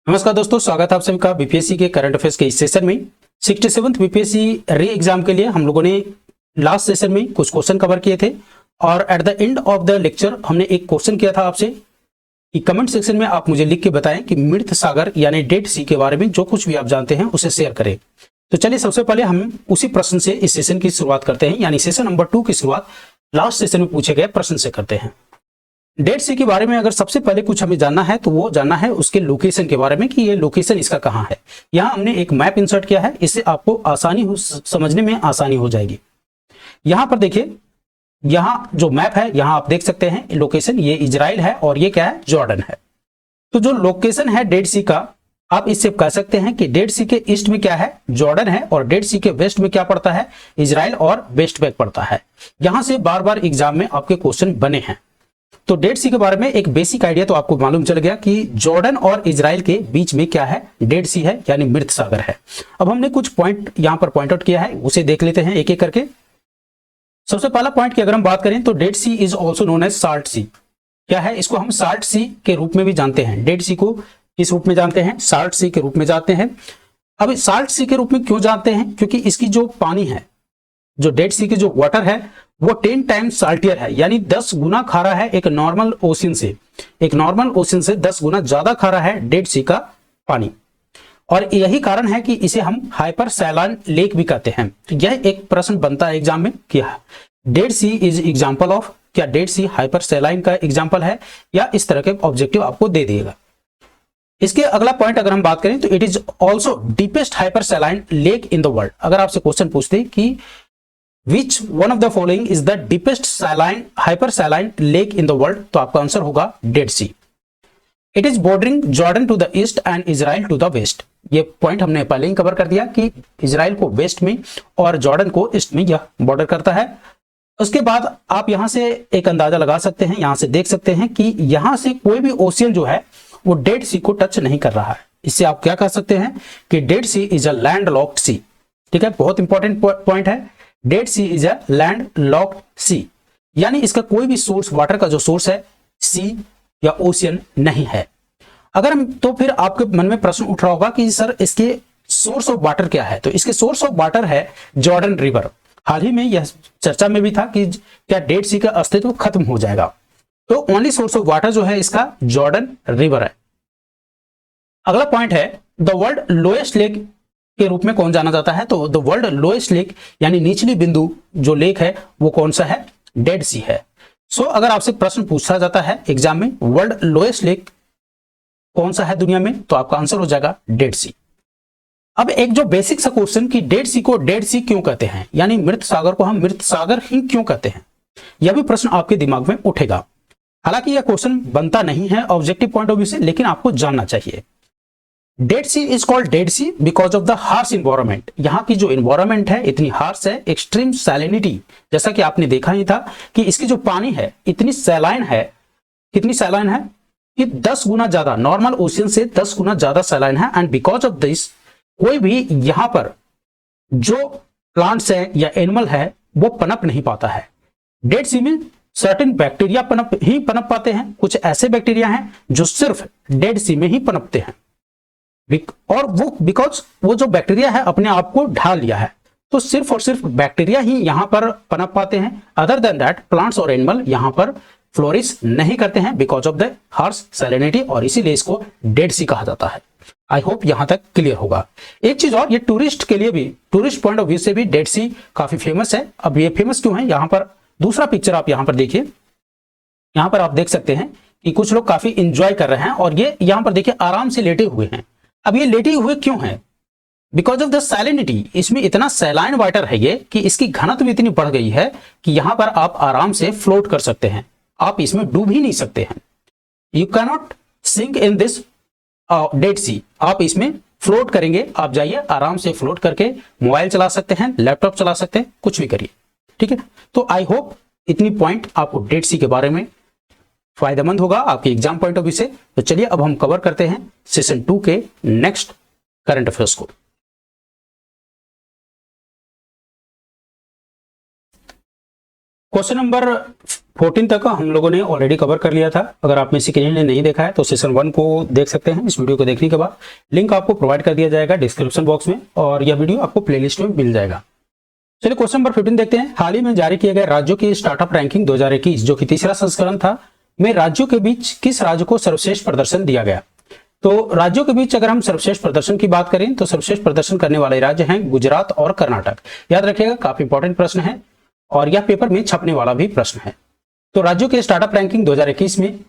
नमस्कार दोस्तों, स्वागत है आप सभी का बीपीएससी के करंट अफेयर्स के इस सेशन में। 67th बीपीएससी री एग्जाम के लिए हम लोगों ने लास्ट सेशन में कुछ क्वेश्चन कवर किए थे और at the end of the lecture हमने एक क्वेश्चन किया था आपसे कि कमेंट सेक्शन में आप मुझे लिख के बताएं कि मृत सागर यानी डेड सी के बारे में जो कुछ भी आप जानते हैं उसे शेयर करें। तो चलिए सबसे पहले हम उसी प्रश्न से इस सेशन की शुरुआत करते हैं, यानी सेशन नंबर 2 की शुरुआत लास्ट सेशन में पूछे गए प्रश्न से करते हैं। डेड सी के बारे में अगर सबसे पहले कुछ हमें जानना है तो वो जानना है उसके लोकेशन के बारे में कि ये लोकेशन इसका कहाँ है। यहाँ हमने एक मैप इंसर्ट किया है, इससे आपको समझने में आसानी हो जाएगी। यहाँ पर देखिए, यहाँ जो मैप है यहाँ आप देख सकते हैं लोकेशन, ये इजराइल है और ये क्या है, जॉर्डन है। तो जो लोकेशन है डेड सी का, आप इससे कह सकते हैं कि डेड सी के ईस्ट में क्या है, जॉर्डन है, और डेड सी के वेस्ट में क्या पड़ता है, इजराइल और वेस्ट बैंक पड़ता है। यहां से बार बार एग्जाम में आपके क्वेश्चन बने हैं। तो डेड सी के बारे में एक बेसिक आइडिया तो आपको मालूम चल गया कि जॉर्डन और इजराइल के बीच में क्या है, डेड सी है, यानी मृत सागर है। अब हमने कुछ पॉइंट यहां पर पॉइंट आउट किया है, उसे देख लेते हैं एक एक करके। सबसे पहला पॉइंट की अगर हम बात करें तो Dead C is also known as Salt Sea. क्या है, इसको हम साल्ट सी के रूप में भी जानते हैं। डेड सी को किस रूप में जानते हैं, साल्ट सी के रूप में जानते हैं। अब साल्ट सी के रूप में क्यों जानते हैं, क्योंकि इसकी जो पानी है, जो डेड सी की जो वाटर है वो 10 टाइम्स साल्टियर है, यानी 10 गुना खारा है एक नॉर्मल ओशन से। एक नॉर्मल ओशन से 10 गुना ज्यादा खारा है डेड सी का पानी, और यही कारण है कि इसे हम हाइपर सैलाइन लेक भी कहते हैं। तो यह एक प्रश्न बनता है एग्जाम में, क्या dead C is example of, क्या डेड सी हाइपर सैलाइन का एग्जांपल है, या इस तरह के ऑब्जेक्टिव आपको दे दिएगा। इसके अगला पॉइंट अगर हम बात करें तो it is also deepest hyper saline lake in the world. अगर आपसे क्वेश्चन पूछते कि Which one of the following is the deepest saline hypersaline lake in the world, तो आपका आंसर होगा dead sea. It is bordering Jordan to the east and Israel to the west। ये point हमने पहले ही cover कर दिया कि Israel को वेस्ट में और जॉर्डन को ईस्ट में यह बॉर्डर करता है। उसके बाद आप यहां से एक अंदाजा लगा सकते हैं, यहां से देख सकते हैं कि यहां से कोई भी ओशियन जो है वो डेड सी को टच नहीं कर रहा है। इससे आप क्या कह सकते हैं कि Dead C is a land locked sea. ठीक है, बहुत इंपॉर्टेंट पॉइंट है। Dead C is a land locked sea, यानी इसका कोई भी सोर्स, वाटर का जो सोर्स है, सी या ओशियन नहीं है। अगर हम, तो फिर आपके मन में प्रश्न उठ रहा होगा कि सर इसके सोर्स ऑफ वाटर क्या है। तो इसके सोर्स ऑफ वाटर है जॉर्डन रिवर। हाल ही में यह चर्चा में भी था कि क्या डेड सी का अस्तित्व खत्म हो जाएगा। तो ओनली सोर्स ऑफ वाटर जो है इसका जॉर्डन रिवर है। अगला पॉइंट है द वर्ल्ड लोएस्ट लेक के रूप में कौन जाना जाता है, तो द वर्ल्ड लोएस्ट लेक यानी निचली बिंदु जो लेक है वो कौन सा है, डेड सी है। सो अगर आपसे प्रश्न पूछा जाता है एग्जाम में वर्ल्ड लोएस्ट लेक कौन सा है दुनिया में, तो आपका आंसर हो जाएगा डेड सी। अब एक जो बेसिक सा क्वेश्चन कि डेड सी को डेड सी क्यों कहते हैं, यानी मृत सागर को हम मृत सागर ही क्यों कहते हैं, यह भी प्रश्न आपके दिमाग में उठेगा। हालांकि यह क्वेश्चन बनता नहीं है ऑब्जेक्टिव पॉइंट ऑफ व्यू से, लेकिन आपको जानना चाहिए। Dead C is called dead sea because of the harsh environment. यहाँ की जो इन्वायरमेंट है इतनी हार्श है, एक्सट्रीम सैलिनिटी, जैसा कि आपने देखा ही था कि इसकी जो पानी है इतनी सैलाइन है, कितनी सैलाइन है कि 10 गुना ज्यादा, नॉर्मल ओशियन से 10 गुना ज्यादा सैलाइन है। एंड बिकॉज ऑफ दिस कोई भी यहाँ पर जो प्लांट्स है या एनिमल है वो पनप नहीं पाता है। डेड सी में सर्टेन बैक्टीरिया पनप पाते हैं। कुछ ऐसे बैक्टीरिया हैं जो सिर्फ डेड सी में ही पनपते हैं, और वो बिकॉज वो जो बैक्टीरिया है अपने आप को ढाल लिया है, तो सिर्फ और सिर्फ बैक्टीरिया ही यहां पर पनप पाते हैं। अदर देन दैट प्लांट्स और एनिमल यहां पर फ्लोरिश नहीं करते हैं because of the harsh salinity, और इसीलिए इसको डेड सी कहा जाता है। आई होप यहां तक क्लियर होगा। एक चीज और, ये टूरिस्ट के लिए भी, टूरिस्ट पॉइंट ऑफ व्यू से भी डेड सी काफी फेमस है। अब ये फेमस क्यों है, यहां पर दूसरा पिक्चर आप यहां पर देखिए, यहां पर आप देख सकते हैं कि कुछ लोग काफी इंजॉय कर रहे हैं और ये यहां पर देखिए आराम से लेटे हुए हैं। अब ये लेटे हुए क्यों है, बिकॉज ऑफ द सैलिनिटी। इसमें इतना सैलाइन वाटर है ये कि इसकी घनत्व इतनी बढ़ गई है कि यहां पर आप आराम से फ्लोट कर सकते हैं, आप इसमें डूब ही नहीं सकते हैं। You cannot sink in this Dead Sea. आप इसमें फ्लोट करेंगे, आप जाइए आराम से फ्लोट करके मोबाइल चला सकते हैं, लैपटॉप चला सकते हैं, कुछ भी करिए। ठीक है, तो आई होप इतनी पॉइंट आपको डेड सी के बारे में फायदेमंद होगा आपके एग्जाम पॉइंट ऑफ व्यू से। तो चलिए अब हम कवर करते हैं सेशन 2 के नेक्स्ट करंट अफेयर्स को। क्वेश्चन नंबर 14 तक हम लोगों ने ऑलरेडी कवर कर लिया था। अगर आप में से किसी ने नहीं देखा है तो सेशन 1 को देख सकते हैं। इस वीडियो को देखने के बाद लिंक आपको प्रोवाइड कर दिया जाएगा डिस्क्रिप्शन बॉक्स में, और यह वीडियो आपको प्लेलिस्ट में मिल जाएगा। चलिए क्वेश्चन नंबर 15 देखते हैं। हाल ही में जारी किए गए राज्यों की स्टार्टअप रैंकिंग 2021 जो कि तीसरा संस्करण था, में राज्यों के बीच किस राज्य को सर्वश्रेष्ठ प्रदर्शन दिया गया? तो राज्यों के बीच अगर हम सर्वश्रेष्ठ प्रदर्शन की बात करें तो सर्वश्रेष्ठ प्रदर्शन करने वाले राज्य हैं गुजरात और कर्नाटक। याद रखिएगा, काफी इंपॉर्टेंट प्रश्न है और यह पेपर में छपने वाला भी प्रश्न है। तो राज्यों के स्टार्टअप रैंकिंग 2021 में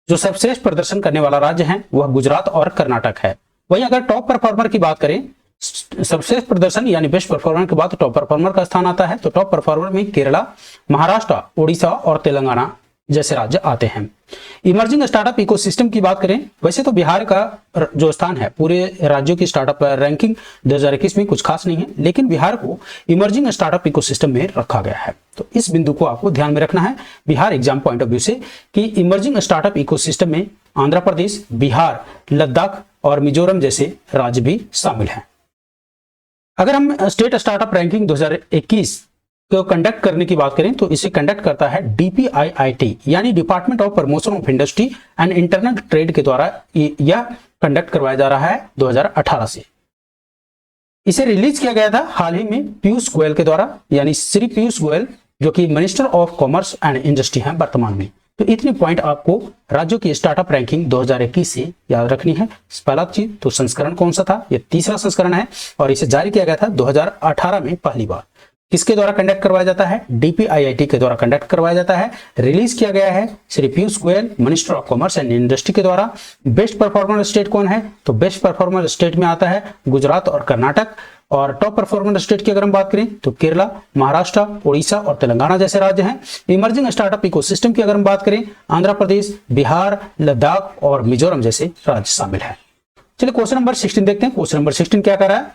जो सर्वश्रेष्ठ प्रदर्शन करने वाला राज्य है वह गुजरात और कर्नाटक है। वहीं अगर टॉप परफॉर्मर की बात करें, सर्वश्रेष्ठ प्रदर्शन यानी बेस्ट परफॉर्मर के बाद टॉप परफॉर्मर का स्थान आता है, तो टॉप परफॉर्मर में केरला, महाराष्ट्र, उड़ीसा और तेलंगाना जैसे राज्य आते हैं। इमर्जिंग स्टार्टअप इकोसिस्टम की बात करें, वैसे तो बिहार का जो स्थान है पूरे राज्यों की स्टार्टअप रैंकिंग 2021 में कुछ खास नहीं है, लेकिन बिहार को इमर्जिंग स्टार्टअप इकोसिस्टम में रखा गया है। तो इस बिंदु को आपको ध्यान में रखना है Bihar exam point of view से कि इमर्जिंग स्टार्टअप इकोसिस्टम में आंध्र प्रदेश, बिहार, लद्दाख और मिजोरम जैसे राज्य भी शामिल हैं। अगर हम स्टेट स्टार्टअप रैंकिंग 2021 को कंडक्ट करने की बात करें तो इसे कंडक्ट करता है DPIIT यानी department of promotion of industry and internal trade के द्वारा यह कंडक्ट करवाया जा रहा है 2018 से। इसे रिलीज किया गया था हाल ही में पीयूष गोयल के द्वारा, यानी श्री पीयूष गोयल जो कि minister of commerce and industry हैं वर्तमान में। तो इतनी पॉइंट आपको राज्यों की स्टार्टअप रैंकिंग 2021 से याद रखनी है। पहला चीज तो संस्करण कौन सा था, यह तीसरा संस्करण है और इसे जारी किया गया था 2018 में पहली बार। किसके द्वारा कंडक्ट करवाया जाता है? DPIIT के द्वारा कंडक्ट करवाया जाता है। रिलीज किया गया है Shri Piyush Goyal minister of commerce and industry के द्वारा। बेस्ट परफॉर्मर स्टेट कौन है? तो बेस्ट परफॉर्मर स्टेट में आता है गुजरात और कर्नाटक, और टॉप परफॉर्मर स्टेट की अगर हम बात करें तो केरला, महाराष्ट्र, उड़ीसा और तेलंगाना जैसे राज्य हैं। इमर्जिंग स्टार्टअप इकोसिस्टम की अगर हम बात करें, आंध्र प्रदेश, बिहार, लद्दाख और मिजोरम जैसे राज्य शामिल है। चलिए क्वेश्चन नंबर 16 देखते हैं। क्वेश्चन नंबर 16 क्या कर रहा है?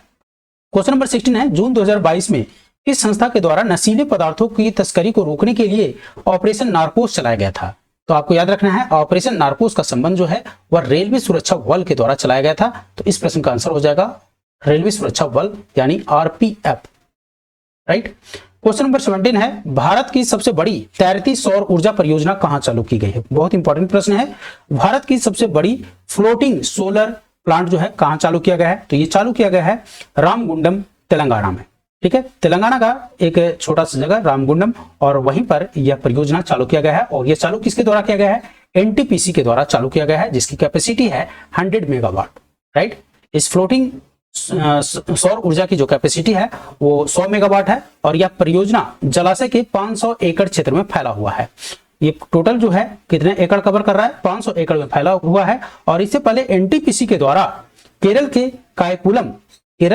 क्वेश्चन नंबर 16 है, जून 2022 में इस संस्था के द्वारा नशीले पदार्थों की तस्करी को रोकने के लिए ऑपरेशन नारकोस चलाया गया था। तो आपको याद रखना है ऑपरेशन नारकोस का संबंध जो है वह रेलवे सुरक्षा बल के द्वारा चलाया गया था। तो इस प्रश्न का आंसर हो जाएगा रेलवे सुरक्षा बल यानी RPF, राइट। क्वेश्चन नंबर 17 है, भारत की सबसे बड़ी तैरती सौर ऊर्जा परियोजना कहां चालू की गई है? बहुत इंपॉर्टेंट प्रश्न है। भारत की सबसे बड़ी फ्लोटिंग सोलर प्लांट जो है कहां चालू किया गया है? तो ये चालू किया गया है रामगुंडम, तेलंगाना में। ठीक है, तेलंगाना का एक छोटा सा जगह रामगुंडम, और वहीं पर यह परियोजना चालू किया गया है। और यह चालू किसके द्वारा किया गया है? NTPC के द्वारा चालू किया गया है, जिसकी कैपेसिटी है 100 मेगावाट, राइट। इस फ्लोटिंग सौर ऊर्जा की जो कैपेसिटी है वो 100 मेगावाट है, और यह परियोजना जलाशय के 500 एकड़ क्षेत्र में फैला हुआ है। ये टोटल जो है कितने एकड़ कवर कर रहा है? 500 एकड़ में फैला हुआ है। और इससे पहले NTPC के द्वारा केरल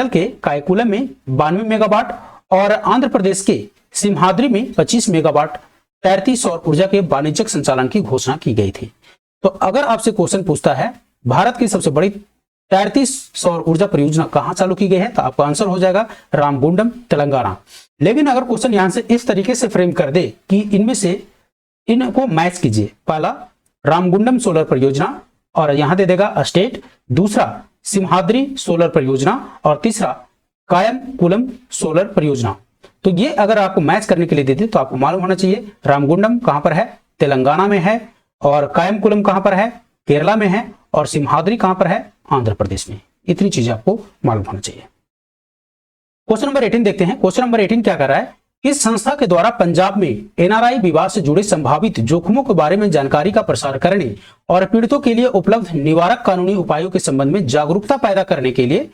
के कायकुलम में 92 मेगावाट और आंध्र प्रदेश के सिंहाद्री में 25 मेगावाट तैरती सौर ऊर्जा के वाणिज्यिक संचालन की घोषणा की गई थी। तो अगर आपसे क्वेश्चन पूछता है भारत की सबसे बड़ी तैरती सौर ऊर्जा परियोजना कहां चालू की गई है, तो आपका आंसर हो जाएगा रामगुंडम, तेलंगाना। लेकिन अगर क्वेश्चन यहां से इस तरीके से फ्रेम कर दे कि इनमें से इनको मैच कीजिए, पहला रामगुंडम सोलर परियोजना और यहां दे देगा स्टेट, दूसरा सिंहाद्री सोलर परियोजना और तीसरा कायमकुलम सोलर परियोजना। तो ये अगर आपको मैच करने के लिए देते तो आपको मालूम होना चाहिए रामगुंडम कहां पर है? तेलंगाना में है, और कायमकुलम कहां पर है? केरला में है, और सिंहाद्री कहां पर है? आंध्र प्रदेश में। इतनी चीजें आपको मालूम होना चाहिए। क्वेश्चन नंबर 18 देखते हैं। क्वेश्चन नंबर 18 क्या कर रहा है? इस संस्था के द्वारा पंजाब में NRI विवाद से जुड़े संभावित जोखिमों के बारे में जानकारी का प्रसार करने और पीड़ितों के लिए उपलब्ध निवारक कानूनी उपायों के संबंध में जागरूकता पैदा करने के लिए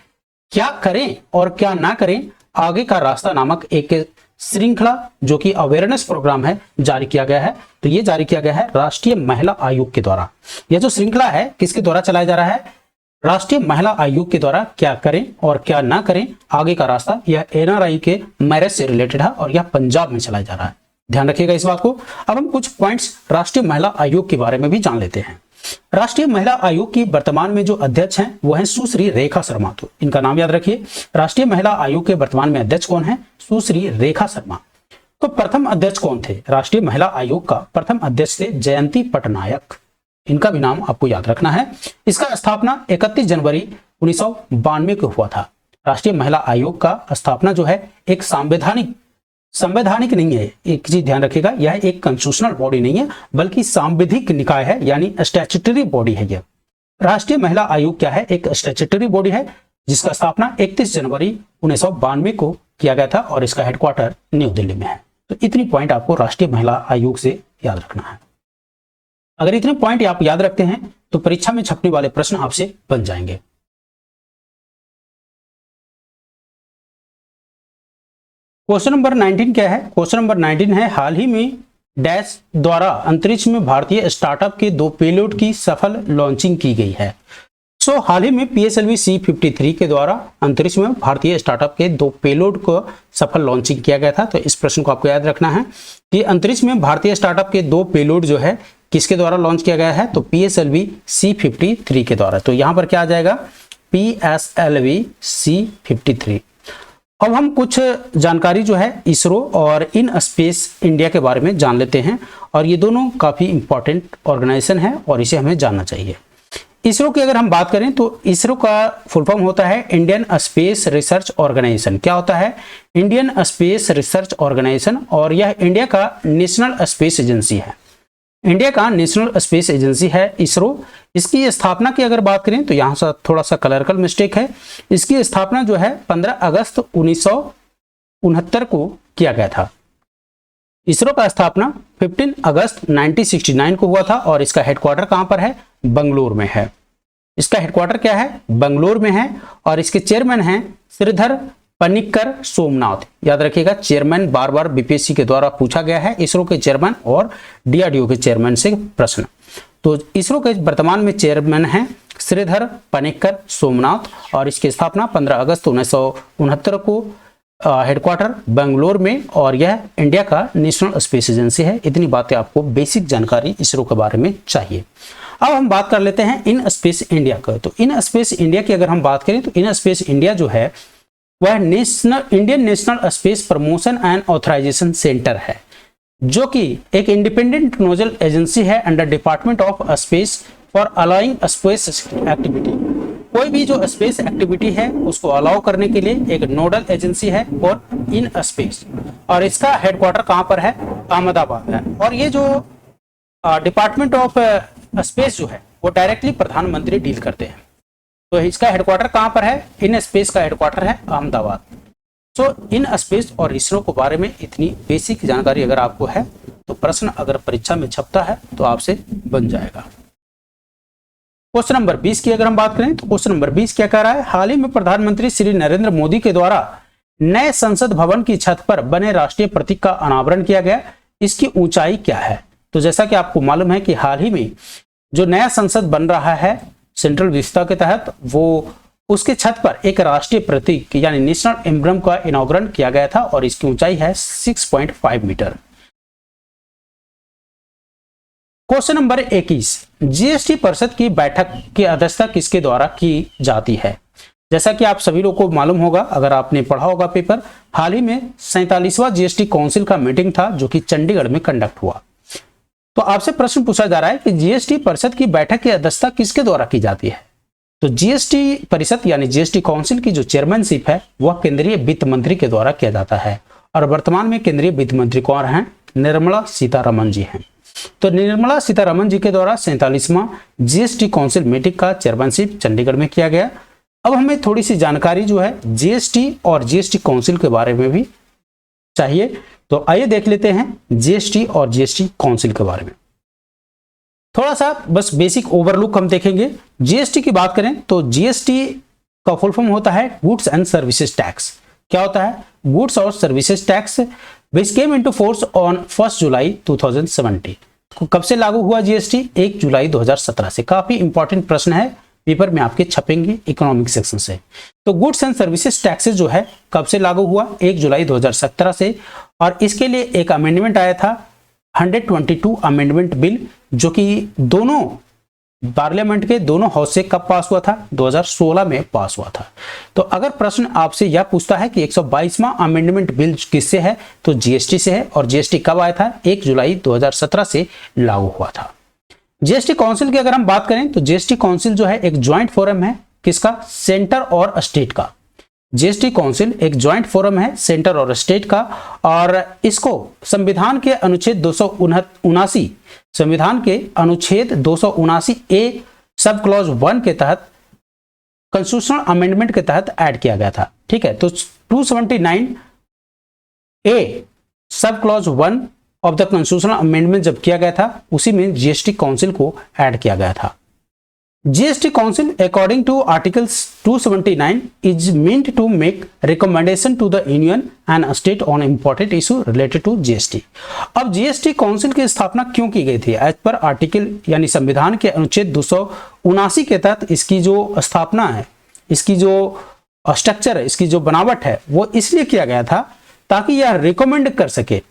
क्या करें और क्या ना करें, आगे का रास्ता नामक एक श्रृंखला जो कि अवेयरनेस प्रोग्राम है जारी किया गया है। तो ये जारी किया गया है राष्ट्रीय महिला आयोग के द्वारा। यह जो श्रृंखला है किसके द्वारा चलाया जा रहा है? राष्ट्रीय महिला आयोग के द्वारा क्या करें और क्या ना करें, आगे का रास्ता। यह NRI के मैरिज से रिलेटेड है और यह पंजाब में चलाया जा रहा है। ध्यान रखिएगा इस बात को। अब हम कुछ पॉइंट्स राष्ट्रीय महिला आयोग के बारे में भी जान लेते हैं। राष्ट्रीय महिला आयोग की वर्तमान में जो अध्यक्ष हैं वो हैं सुश्री रेखा शर्मा। तो इनका नाम याद रखिए। राष्ट्रीय महिला आयोग के वर्तमान में अध्यक्ष कौन है? सुश्री रेखा शर्मा। तो प्रथम अध्यक्ष कौन थे? राष्ट्रीय महिला आयोग का प्रथम अध्यक्ष थे जयंती पटनायक। इनका भी नाम आपको याद रखना है। इसका स्थापना 31 जनवरी 1992 को हुआ था। राष्ट्रीय महिला आयोग का स्थापना जो है एक संवैधानिक संवैधानिक नहीं है, एक चीज ध्यान रखिएगा, यह एक कॉन्स्टिट्यूशनल बॉडी नहीं है बल्कि सांविधिक निकाय है, यानी स्टैट्यूटरी बॉडी है। यह राष्ट्रीय महिला आयोग क्या है, एक स्टैट्यूटरी बॉडी है जिसका स्थापना 31 जनवरी 1992 को किया गया था और इसका हेडक्वार्टर न्यू दिल्ली में है। तो इतनी पॉइंट आपको राष्ट्रीय महिला आयोग से याद रखना है। अगर इतने पॉइंट आप याद रखते हैं तो परीक्षा में छपने वाले प्रश्न आपसे बन जाएंगे। क्वेश्चन नंबर 19 क्या है? क्वेश्चन नंबर 19 है, हाल ही में डैश द्वारा अंतरिक्ष में भारतीय स्टार्टअप के 2 पेलोड की सफल लॉन्चिंग की गई है। सो हाल ही में PSLV C-53 के द्वारा अंतरिक्ष में भारतीय स्टार्टअप के 2 पेलोड को सफल लॉन्चिंग किया गया था। तो इस प्रश्न को आपको याद रखना है कि अंतरिक्ष में भारतीय स्टार्टअप के 2 पेलोड जो है किसके द्वारा लॉन्च किया गया है, तो PSLV C-53 के द्वारा। तो यहां पर क्या आ जाएगा, PSLV C-53। अब हम कुछ जानकारी जो है इसरो और इन स्पेस इंडिया के बारे में जान लेते हैं, और ये दोनों काफी इंपॉर्टेंट ऑर्गेनाइजेशन है और इसे हमें जानना चाहिए। इसरो की अगर हम बात करें तो इसरो का फुल फॉर्म होता है इंडियन स्पेस रिसर्च ऑर्गेनाइजेशन। क्या होता है? इंडियन स्पेस रिसर्च ऑर्गेनाइजेशन, और यह इंडिया का नेशनल स्पेस एजेंसी है। इंडिया का नेशनल स्पेस एजेंसी है इसरो। इसकी स्थापना की अगर बात करें तो यहाँ से थोड़ा सा क्लरिकल मिस्टेक है। इसकी स्थापना जो है 15 अगस्त 1969 को किया गया था। इसरो का स्थापना 15 अगस्त 1969 को हुआ था और इसका हेडक्वार्टर कहां पर है? बंगलोर में है। इसका हेडक्वार्टर क्या है? बंगलोर में है। और इसके चेयरमैन हैं श्रीधर पनिक्कर सोमनाथ। याद रखिएगा, चेयरमैन बार बार बीपीएससी के द्वारा पूछा गया है, इसरो के चेयरमैन और DRDO के चेयरमैन से प्रश्न। तो इसरो के वर्तमान में चेयरमैन हैं श्रीधर पनिक्कर सोमनाथ और इसकी स्थापना 15 अगस्त 1969 को, हेडक्वार्टर बेंगलोर में, और यह इंडिया का नेशनल स्पेस एजेंसी है। इतनी बातें आपको बेसिक जानकारी इसरो के बारे में चाहिए। अब हम बात कर लेते हैं इन स्पेस इंडिया का। तो इन स्पेस इंडिया की अगर हम बात करें तो इन स्पेस इंडिया जो है वह Indian national space promotion and authorisation centre है, जो कि एक इंडिपेंडेंट नोडल एजेंसी है under department of space for allowing space activity. कोई भी जो स्पेस एक्टिविटी है उसको अलाउ करने के लिए एक नोडल एजेंसी है और इन स्पेस, और इसका हेडक्वार्टर कहां पर है? अहमदाबाद है। और ये जो डिपार्टमेंट ऑफ स्पेस जो है वो डायरेक्टली प्रधानमंत्री डील करते हैं। तो इसका हेडक्वार्टर कहां पर है? इन स्पेस का हेडक्वार्टर है अहमदाबाद। तो इन स्पेस और इसरो के बारे में इतनी बेसिक जानकारी अगर आपको है तो प्रश्न अगर परीक्षा में छपता है तो आपसे बन जाएगा। क्वेश्चन नंबर 20 की अगर हम बात करें तो क्वेश्चन नंबर 20 क्या कह रहा है? हाल ही में प्रधानमंत्री श्री नरेंद्र मोदी के द्वारा नए संसद भवन की छत पर बने राष्ट्रीय प्रतीक का अनावरण किया गया। इसकी ऊंचाई क्या है? तो जैसा कि आपको मालूम है कि हाल ही में जो नया संसद बन रहा है सेंट्रल विस्ता के तहत, वो उसके छत पर एक राष्ट्रीय प्रतीक यानी नेशनल एम्ब्लम का इनॉग्रेशन किया गया था और इसकी ऊंचाई है 6.5 मीटर। क्वेश्चन नंबर 21, जीएसटी परिषद की बैठक की अध्यक्षता किसके द्वारा की जाती है? जैसा कि आप सभी लोगों को मालूम होगा, अगर आपने पढ़ा होगा पेपर, हाल ही में 47वां जीएसटी काउंसिल का मीटिंग था जो कि चंडीगढ़ में कंडक्ट हुआ। तो आपसे प्रश्न पूछा जा रहा है कि जीएसटी परिषद की बैठक की अध्यक्षता किसके द्वारा की जाती है? तो जीएसटी परिषद यानी जीएसटी काउंसिल की जो चेयरमैनशिप है वह केंद्रीय वित्त मंत्री के द्वारा किया जाता है, और वर्तमान में केंद्रीय वित्त मंत्री कौन हैं? निर्मला सीतारमण जी हैं। तो निर्मला सीतारमण जी के द्वारा 47वां जीएसटी काउंसिल मीटिंग का चेयरमैनशिप चंडीगढ़ में किया गया। अब हमें थोड़ी सी जानकारी जो है जीएसटी और जीएसटी काउंसिल के बारे में भी चाहिए, तो आइए देख लेते हैं जीएसटी और जीएसटी काउंसिल के बारे में। थोड़ा सा बस बेसिक ओवरलुक हम देखेंगे। जीएसटी की बात करें तो जीएसटी का फुल फॉर्म होता है गुड्स एंड सर्विसेज टैक्स। क्या होता है? गुड्स और services tax, which came into force on 1 जुलाई 2017। कब से लागू हुआ जीएसटी? 1 जुलाई 2017 से। काफी इंपॉर्टेंट प्रश्न है, पेपर में आपके छपेंगे इकोनॉमिक सेक्शन से। तो गुड्स एंड सर्विसेज टैक्सेस जो है कब से लागू हुआ? 1 जुलाई 2017 से, और इसके लिए एक अमेंडमेंट आया था 122 अमेंडमेंट बिल, जो कि दोनों पार्लियामेंट के दोनों हाउस से कब पास हुआ था? 2016 में पास हुआ था। तो अगर प्रश्न आपसे यह पूछता है कि 122वां अमेंडमेंट बिल किससे है, तो जीएसटी से है, और जीएसटी कब आया था? 1 जुलाई 2017 से लागू हुआ था। जीएसटी काउंसिल की अगर हम बात करें तो जीएसटी काउंसिल जो है एक ज्वाइंट फोरम है, किसका? सेंटर और स्टेट का। जीएसटी काउंसिल एक ज्वाइंट फोरम है सेंटर और स्टेट का, और इसको संविधान के अनुच्छेद 279 संविधान के अनुच्छेद 279 ए सब क्लॉज 1 के तहत कॉन्स्टिट्यूशनल अमेंडमेंट के तहत ऐड किया गया था। ठीक है, तो 279 A sub clause 1 of the constitutional amendment जब किया गया था, उसी में जीएसटी काउंसिल को ऐड किया गया था। GST Council, according to Articles 279, is meant to make recommendation to the Union and state on important issue related to GST। अब GST Council की स्थापना क्यों की गई थी? एज पर आर्टिकल यानी संविधान के अनुच्छेद 279 के तहत इसकी जो स्थापना है, इसकी जो स्ट्रक्चर है, इसकी जो बनावट है, वो इसलिए किया गया था ताकि यह रिकमेंड कर सके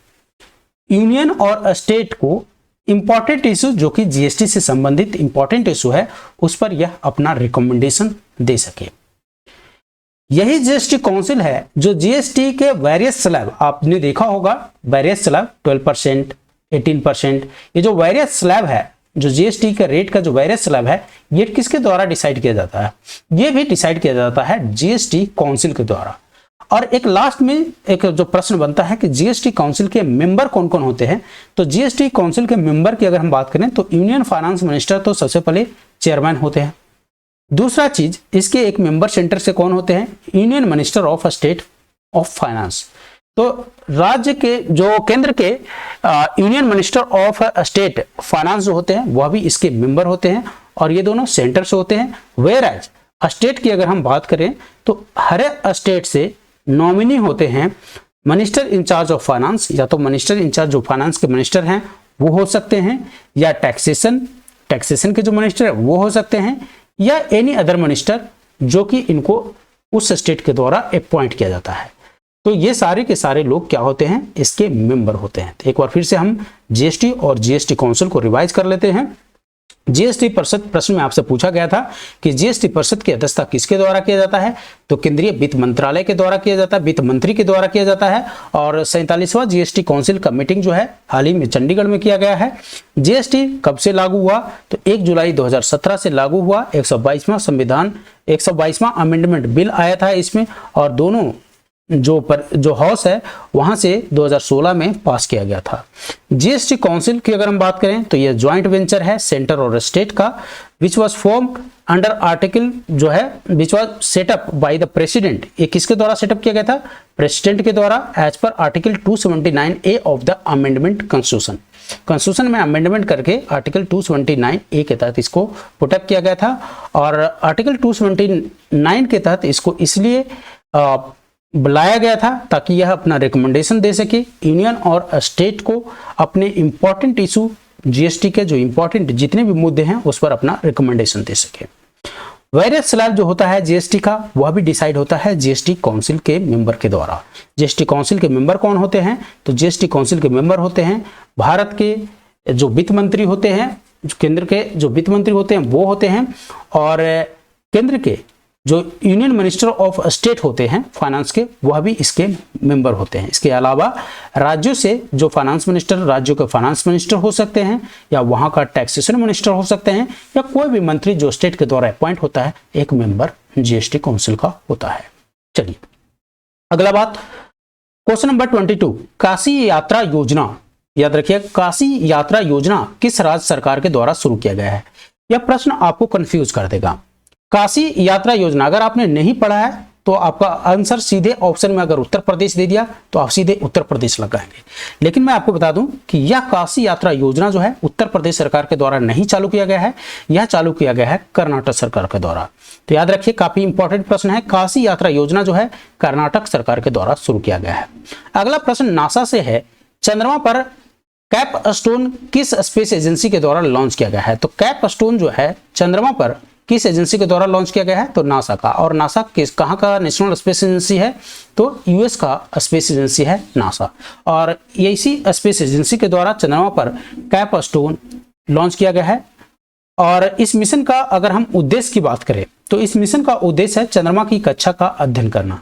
यूनियन और स्टेट को इंपॉर्टेंट इशू, जो कि जीएसटी से संबंधित इंपॉर्टेंट इशू है, उस पर यह अपना रिकमेंडेशन दे सके। यही जीएसटी काउंसिल है जो जीएसटी के वेरियस स्लैब, आपने देखा होगा वेरियस स्लैब 12%, 18%, ये जो वेरियस स्लैब है, जो जीएसटी के रेट का जो वेरियस स्लैब है, ये किसके द्वारा डिसाइड किया जाता है? ये भी डिसाइड किया जाता है जीएसटी काउंसिल के द्वारा। और एक लास्ट में एक जो प्रश्न बनता है कि जीएसटी काउंसिल के मेंबर कौन कौन होते हैं, तो जीएसटी काउंसिल के मेंबर की अगर हम बात करें तो यूनियन फाइनेंस मिनिस्टर तो सबसे पहले चेयरमैन होते हैं। दूसरा चीज, इसके एक मेंबर सेंटर से कौन होते हैं? Union minister of state of finance. तो राज्य के जो केंद्र के union minister of state finance जो होते हैं वह भी इसके मेंबर होते हैं, और ये दोनों सेंटर से होते हैं। वेयर एज स्टेट की अगर हम बात करें तो हर स्टेट से नॉमिनी होते हैं मिनिस्टर इंचार्ज ऑफ फाइनेंस, या तो मिनिस्टर इंचार्ज जो फाइनेंस के मिनिस्टर हैं वो हो सकते हैं, या टैक्सेशन के जो मिनिस्टर है वो हो सकते हैं, या एनी अदर मिनिस्टर जो कि इनको उस स्टेट के द्वारा अपॉइंट किया जाता है। तो ये सारे के सारे लोग क्या होते हैं? इसके मेंबर होते हैं। तो एक बार फिर से हम जीएसटी और जीएसटी काउंसिल को रिवाइज कर लेते हैं। जीएसटी परिषद, प्रश्न में आपसे पूछा गया था कि जीएसटी परिषद की अध्यक्षता किसके द्वारा किया जाता है? तो केंद्रीय वित्त मंत्रालय के द्वारा किया जाता है, वित्त मंत्री के द्वारा किया जाता है। और 47वां जीएसटी काउंसिल का मीटिंग जो है हाल ही में चंडीगढ़ में किया गया है। जीएसटी कब से लागू हुआ? तो 1 जुलाई 2017 से लागू हुआ। 122वां अमेंडमेंट बिल आया था इसमें, और दोनों जो हाउस है वहां से 2016 में पास किया गया था। जीएसटी काउंसिल की अगर हम बात करें तो यह ज्वाइंट वेंचर है सेंटर और स्टेट का, which was formed under article जो है which was setup by the president. ये किसके द्वारा सेटअप किया गया था? प्रेसिडेंट के द्वारा, as per article 279 A of the amendment constitution में अमेंडमेंट करके आर्टिकल 279 ए के तहत इसको पुटअप किया गया था। और आर्टिकल 279 के तहत इसको इसलिए बुलाया गया था ताकि यह अपना रिकमेंडेशन दे सके यूनियन और स्टेट को, अपने इंपॉर्टेंट इशू जीएसटी के जो इंपॉर्टेंट जितने भी मुद्दे हैं उस पर अपना रिकमेंडेशन दे सके। वेरियस स्लैब जो होता है जीएसटी का, वह भी डिसाइड होता है जीएसटी काउंसिल के मेंबर के द्वारा। जीएसटी काउंसिल के मेंबर कौन होते हैं? तो जीएसटी काउंसिल के मेंबर होते हैं भारत के जो वित्त मंत्री होते हैं, केंद्र के जो वित्त मंत्री होते हैं वो होते हैं, और केंद्र के जो यूनियन मिनिस्टर ऑफ स्टेट होते हैं फाइनेंस के, वह भी इसके मेंबर होते हैं। इसके अलावा राज्यों से जो फाइनेंस मिनिस्टर, राज्यों के फाइनेंस मिनिस्टर हो सकते हैं, या वहां का टैक्सेशन मिनिस्टर हो सकते हैं, या कोई भी मंत्री जो स्टेट के द्वारा अपॉइंट होता है, एक मेंबर जीएसटी काउंसिल का होता है। चलिए अगला बात, क्वेश्चन नंबर 22, काशी यात्रा योजना। याद रखिए, काशी यात्रा योजना किस राज्य सरकार के द्वारा शुरू किया गया है? यह प्रश्न आपको कंफ्यूज कर देगा। काशी यात्रा योजना अगर आपने नहीं पढ़ा है तो आपका आंसर सीधे ऑप्शन में अगर उत्तर प्रदेश दे दिया तो आप सीधे उत्तर प्रदेश लगाएंगे। लेकिन मैं आपको बता दूं कि यह काशी यात्रा योजना जो है उत्तर प्रदेश सरकार के द्वारा नहीं चालू किया गया है, यह चालू किया गया है कर्नाटक सरकार के द्वारा। तो याद रखिए, काफी इंपॉर्टेंट प्रश्न है। काशी यात्रा योजना जो है कर्नाटक सरकार के द्वारा शुरू किया गया है। अगला प्रश्न नासा से है, चंद्रमा पर कैपस्टोन किस स्पेस एजेंसी के द्वारा लॉन्च किया गया है? तो कैपस्टोन जो है चंद्रमा पर किस एजेंसी के द्वारा लॉन्च किया गया है? तो नासा का। और नासा कहाँ का नेशनल स्पेस एजेंसी है? तो यूएस का स्पेस एजेंसी है नासा। और इसी स्पेस एजेंसी के द्वारा चंद्रमा पर कैपस्टोन लॉन्च किया गया है। और इस मिशन का अगर हम उद्देश्य की बात करें तो इस मिशन का उद्देश्य है चंद्रमा की कक्षा का अध्ययन करना,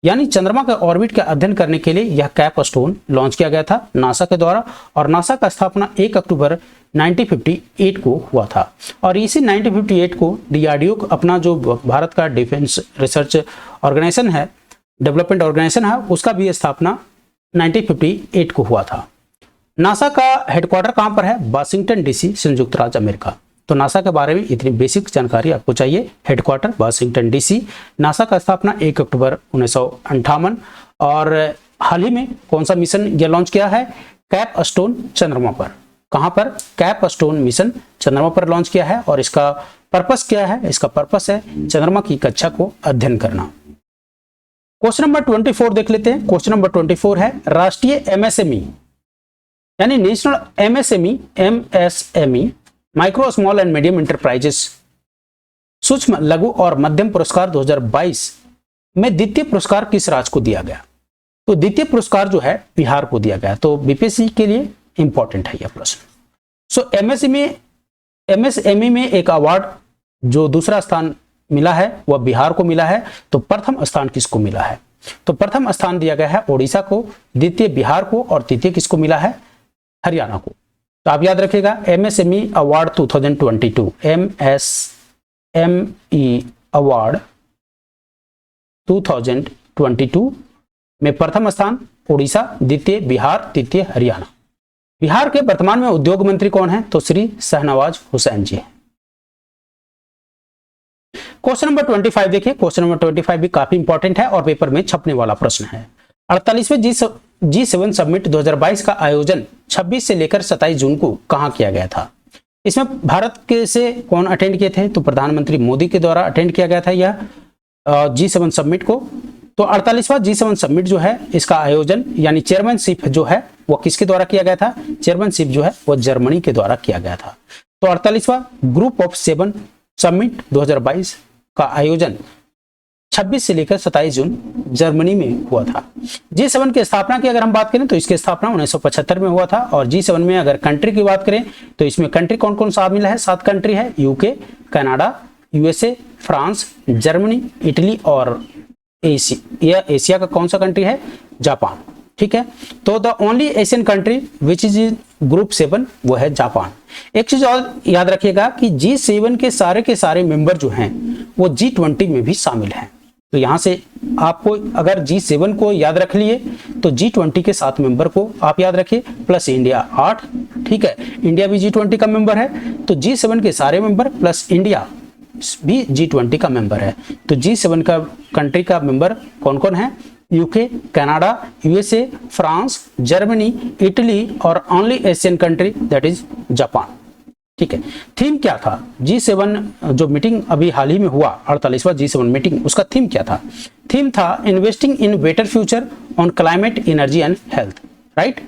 यानी चंद्रमा के ऑर्बिट का अध्ययन करने के लिए यह कैपस्टोन लॉन्च किया गया था नासा के द्वारा। और नासा का स्थापना 1 अक्टूबर 1958 को हुआ था। और इसी 1958 को डीआरडीओ अपना जो भारत का डिफेंस रिसर्च ऑर्गेनाइजेशन है डेवलपमेंट ऑर्गेनाइजेशन है उसका भी स्थापना 1958 को हुआ था। नासा का हेडक्वार्टर कहां पर है? वाशिंगटन डीसी, संयुक्त राज्य अमेरिका। तो नासा के बारे में इतनी बेसिक जानकारी आपको चाहिए। Headquarter Washington DC. नासा का स्थापना 1 अक्टूबर 1958। और हाल ही में कौन सा मिशन यह लॉन्च किया है? कैपस्टोन चंद्रमा पर। कहां पर? कैपस्टोन मिशन चंद्रमा पर लॉन्च किया है। और इसका पर्पस क्या है? इसका पर्पस है चंद्रमा की कक्षा को अध्ययन करना। क्वेश्चन नंबर 24 देख लेते हैं। क्वेश्चन नंबर 24 है राष्ट्रीय एमएसएमई यानी national MSME micro small and medium enterprises सूक्ष्म लघु और मध्यम पुरस्कार 2022 में द्वितीय पुरस्कार किस राज्य को दिया गया? तो द्वितीय पुरस्कार जो है बिहार को दिया गया। तो बीपीएससी के लिए इंपॉर्टेंट है यह प्रश्न। सो एमएसएमई में एक अवार्ड जो दूसरा स्थान मिला है वह बिहार को मिला है। तो प्रथम स्थान किसको मिला है? तो प्रथम स्थान दिया गया है ओडिशा को, द्वितीय बिहार को और तृतीय किसको मिला है? हरियाणा को। तो आप याद रखिएगा एमएसएमई अवार्ड 2022, एमएसएमई अवार्ड 2022 में प्रथम स्थान ओडिशा, द्वितीय बिहार, तृतीय हरियाणा। बिहार के वर्तमान में उद्योग मंत्री कौन है? तो श्री शहनवाज हुसैन जी हैं। क्वेश्चन नंबर 25 देखिए। क्वेश्चन नंबर 25 भी काफी इंपॉर्टेंट है और पेपर में छपने वाला प्रश्न है। 48वें G7 समिट 2022 का आयोजन 26 से लेकर 27 जून को कहां किया गया था? इसमें भारत के से कौन अटेंड किए थे? तो प्रधानमंत्री मोदी के द्वारा अटेंड किया गया था यह G7 समिट को। तो 48वां G7 समिट जो है इसका आयोजन यानी चेयरमैनशिप जो है वो किसके द्वारा किया गया था? चेयरमैनशिप जो है वो जर्मनी के द्वारा किया गया था। तो 48वां ग्रुप ऑफ 7 समिट 2022 का आयोजन 26 से लेकर 27 जून जर्मनी में हुआ था। G7 की स्थापना की अगर हम बात करें तो इसकी स्थापना 1975 में हुआ था। और G7 में अगर कंट्री की बात करें तो इसमें कंट्री कौन कौन शामिल है? 7 कंट्री है, UK, Canada, USA, France, Germany, Italy और एशिया का कौन सा कंट्री है? जापान। ठीक है। तो the only Asian country which is in group 7 वो है जापान। एक चीज और याद रखिएगा कि G7 के सारे मेंबर जो हैं वो G20 में भी शामिल हैं। तो यहां से आपको अगर G7 को याद रख लिए तो G20 के 7 मेंबर को आप याद रखिए प्लस इंडिया 8। ठीक है, इंडिया भी G20 का मेंबर है। तो G7 के सारे मेंबर प्लस इंडिया भी G20 का मेंबर है। तो G7 का कंट्री का मेंबर कौन कौन है? UK, Canada, USA, France, Germany, Italy और only Asian country that is Japan. ठीक है। थीम क्या था? G7 जो मीटिंग अभी हाल ही में हुआ 48वां G7 मीटिंग, उसका थीम क्या था? थीम था investing in better future on climate, energy and health. Right.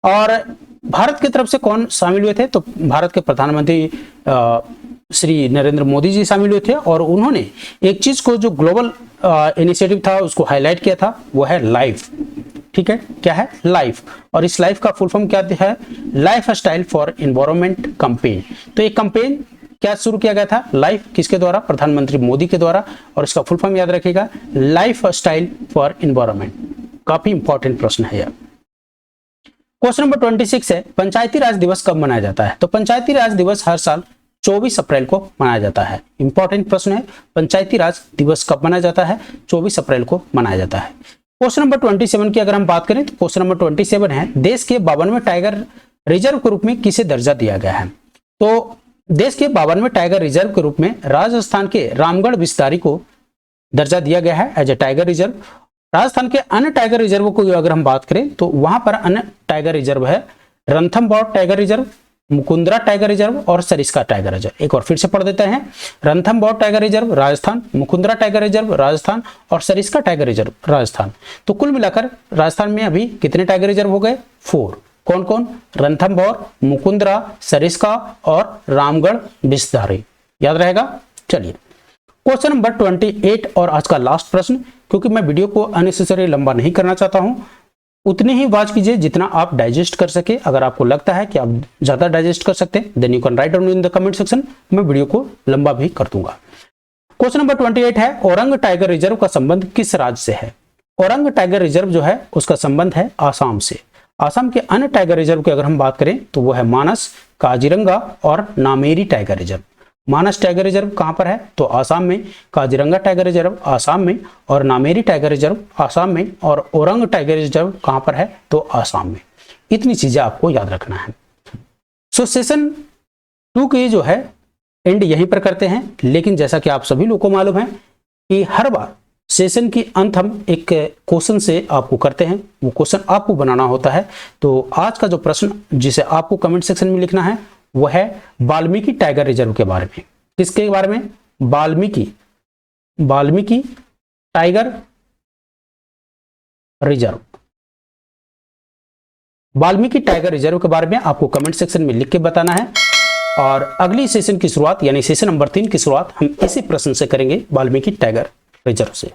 और भारत की तरफ से कौन शामिल हुए थे? तो भारत के प्रधानमंत्री श्री नरेंद्र मोदी जी शामिल हुए थे। और उन्होंने एक चीज को जो ग्लोबल इनिशिएटिव था उसको हाईलाइट किया था, वो है लाइफ। ठीक है, क्या है? लाइफ। और इस लाइफ का फुल फॉर्म क्या है? Life style for environment campaign. तो एक कैंपेन क्या शुरू किया गया था? लाइफ किसके द्वारा? प्रधानमंत्री मोदी के द्वारा। और इसका फुल फॉर्म याद रखिएगा, लाइफ स्टाइल फॉर एनवायरनमेंट। काफी इंपॉर्टेंट प्रश्न है यह। क्वेश्चन नंबर 26 है पंचायती राज दिवस कब मनाया जाता है? तो पंचायती राज दिवस हर साल 24 अप्रैल को मनाया जाता है। इंपॉर्टेंट प्रश्न है, पंचायती राज दिवस कब मनाया जाता है? 24 अप्रैल को मनाया जाता है। क्वेश्चन नंबर 27 की अगर हम बात करें तो क्वेश्चन नंबर 27 है देश के 52वें टाइगर रिजर्व के रूप में किसे दर्जा दिया गया है? तो देश के 52वें टाइगर रिजर्व के रूप में राजस्थान के रामगढ़ विस्तारी को दर्जा दिया गया है as a tiger reserve. Rajasthan के अन्य टाइगर रिजर्व को अगर हम बात करें तो वहां पर अन्य टाइगर रिजर्व है Ranthambore tiger reserve, Mukundra tiger reserve और सरिस्का टाइगर रिजर्व। एक और फिर से पढ़ देते हैं, Ranthambore tiger reserve Rajasthan, Mukundra tiger reserve Rajasthan और सरिस्का टाइगर रिजर्व राजस्थान। तो कुल मिलाकर राजस्थान में अभी कितने टाइगर रिजर्व हो गए? 4। कौन कौन? रणथंबोर, मुकुंदरा, सरिस्का और रामगढ़ विस्तारी। याद रहेगा। चलिए क्वेश्चन नंबर 28 और आज का लास्ट प्रश्न, क्योंकि मैं वीडियो को अननेसेसरी लंबा नहीं करना चाहता हूं, उतनी ही वॉच कीजिए जितना आप डाइजेस्ट कर सके। अगर आपको लगता है कि आप ज्यादा डाइजेस्ट कर सकते हैं then you can write down in the comment section, मैं वीडियो को लंबा भी कर दूंगा। क्वेश्चन नंबर 28 है औरंग टाइगर रिजर्व का संबंध किस राज्य से है? औरंग टाइगर रिजर्व जो है उसका संबंध है आसाम से। आसाम के अन्य टाइगर रिजर्व की अगर हम बात करें तो वो है मानस, काजीरंगा और नामेरी टाइगर रिजर्व। मानस टाइगर रिजर्व कहाँ पर है, तो आसाम में, काजीरंगा टाइगर रिजर्व आसाम में, और नामेरी टाइगर रिजर्व आसाम में, और ओरंग टाइगर रिजर्व कहाँ पर है, तो आसाम में। इतनी चीजें आपको याद रखना है। सो सेशन 2 के जो है एंड यहीं पर करते हैं, लेकिन जैसा कि आप सभी लोगों को मालूम है कि हर बार सेशन के अंत हम एक क्वेश्चन से आपको करते हैं, वो क्वेश्चन आपको बनाना होता है। तो आज का जो प्रश्न जिसे आपको कमेंट सेक्शन में लिखना है वो है वाल्मीकि टाइगर रिजर्व के बारे में। किसके बारे में, Valmiki tiger reserve. Valmiki tiger reserve के बारे में आपको कमेंट सेक्शन में लिख के बताना है। और अगली सेशन की शुरुआत यानी सेशन नंबर 3 की शुरुआत हम इसी प्रश्न से करेंगे, वाल्मीकि टाइगर रिजर्व से।